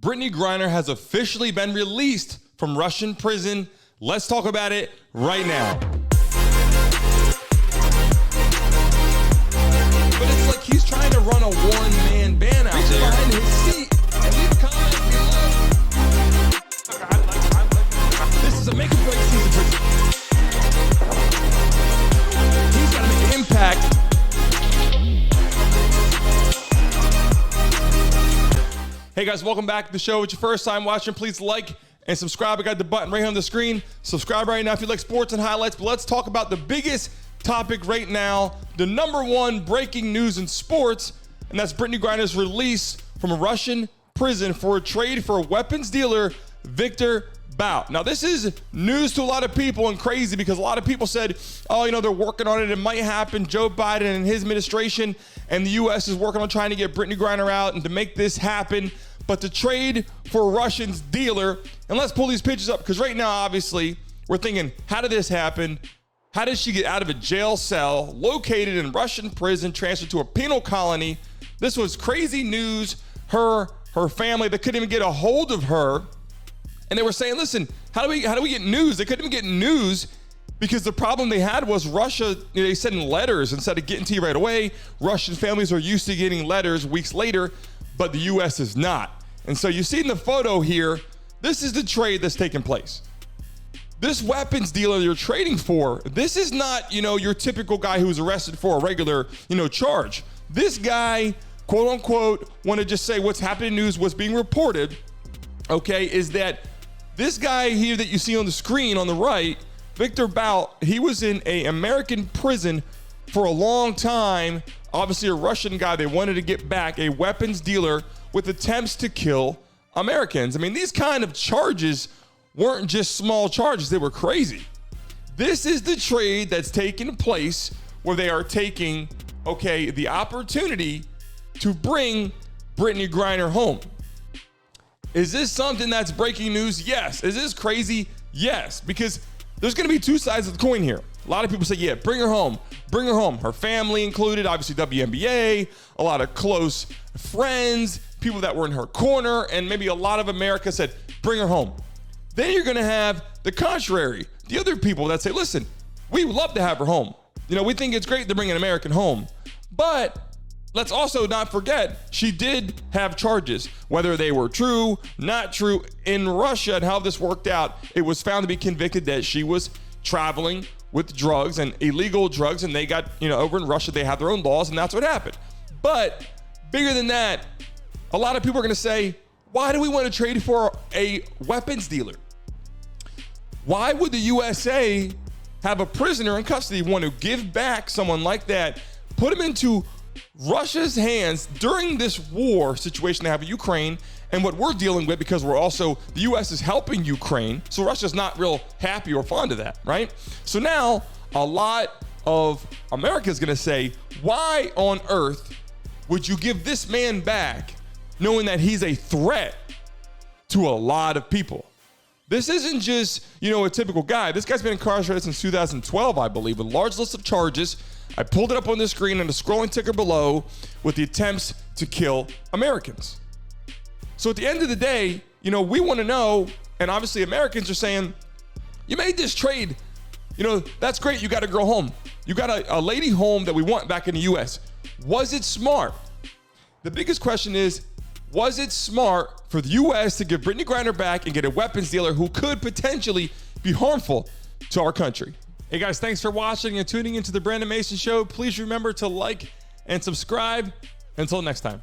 Brittney Griner has officially been released from Russian prison. Let's talk about it right now. But it's like he's trying to run a one-man band out there. Behind his seat and leave a comment below. This is a make or break season for he's got to make an impact. Hey guys, welcome back to the show. If it's your first time watching, please like and subscribe. I got the button right here on the screen. Subscribe right now if you like sports and highlights. But let's talk about the biggest topic right now, the number one breaking news in sports, and that's Brittney Griner's release from a Russian prison for a trade for a weapons dealer, Viktor Bout. Now, this is news to a lot of people and crazy because a lot of people said, oh, you know, they're working on it. It might happen. Joe Biden and his administration and the U.S. is working on trying to get Brittney Griner out and to make this happen. But to trade for a Russian dealer, and let's pull these pictures up because right now, obviously, we're thinking, how did this happen? How did she get out of a jail cell, located in Russian prison, transferred to a penal colony? This was crazy news. Her family, they couldn't even get a hold of her. And they were saying, listen, how do we get news? They couldn't even get news because the problem they had was Russia, you know, they sent letters instead of getting to you right away. Russian families are used to getting letters weeks later, but the U.S. is not. And so you see in the photo here, this is the trade that's taking place. This weapons dealer you're trading for, this is not, you know, your typical guy who's arrested for a regular, you know, charge. This guy, quote unquote, want to just say what's happening in news, what's being reported, okay, is that this guy here that you see on the screen on the right, Viktor Bout, he was in an American prison for a long time. Obviously a Russian guy they wanted to get back, a weapons dealer with attempts to kill Americans. I mean, these kind of charges weren't just small charges, they were crazy. This is the trade that's taking place where they are taking, okay, the opportunity to bring Brittney Griner home. Is this something that's breaking news? Yes. Is this crazy? Yes, because there's gonna be two sides of the coin here. A lot of people say, yeah, bring her home. Bring her home. Her family included, obviously WNBA, a lot of close friends, people that were in her corner, and maybe a lot of America said, bring her home. Then you're gonna have the contrary, the other people that say, listen, we would love to have her home. You know, we think it's great to bring an American home, but let's also not forget, she did have charges, whether they were true, not true. In Russia and how this worked out, it was found to be convicted that she was traveling with drugs and illegal drugs, and they got, you know, over in Russia, they have their own laws, and that's what happened. But bigger than that, a lot of people are gonna say, why do we want to trade for a weapons dealer? Why would the USA have a prisoner in custody, want to give back someone like that, put him into Russia's hands during this war situation they have in Ukraine and what we're dealing with, because we're also, the US is helping Ukraine. So Russia's not real happy or fond of that, right? So now a lot of America is gonna say, why on earth would you give this man back knowing that he's a threat to a lot of people? This isn't just, you know, a typical guy. This guy's been incarcerated since 2012, I believe, with a large list of charges. I pulled it up on the screen and the scrolling ticker below with the attempts to kill Americans. So at the end of the day, you know, we want to know, and obviously Americans are saying, you made this trade. You know, that's great. You got a girl home. You got a lady home that we want back in the U.S. Was it smart? The biggest question is, was it smart for the U.S. to give Brittney Griner back and get a weapons dealer who could potentially be harmful to our country? Hey guys, thanks for watching and tuning into the Brandon Mason Show. Please remember to like and subscribe. Until next time.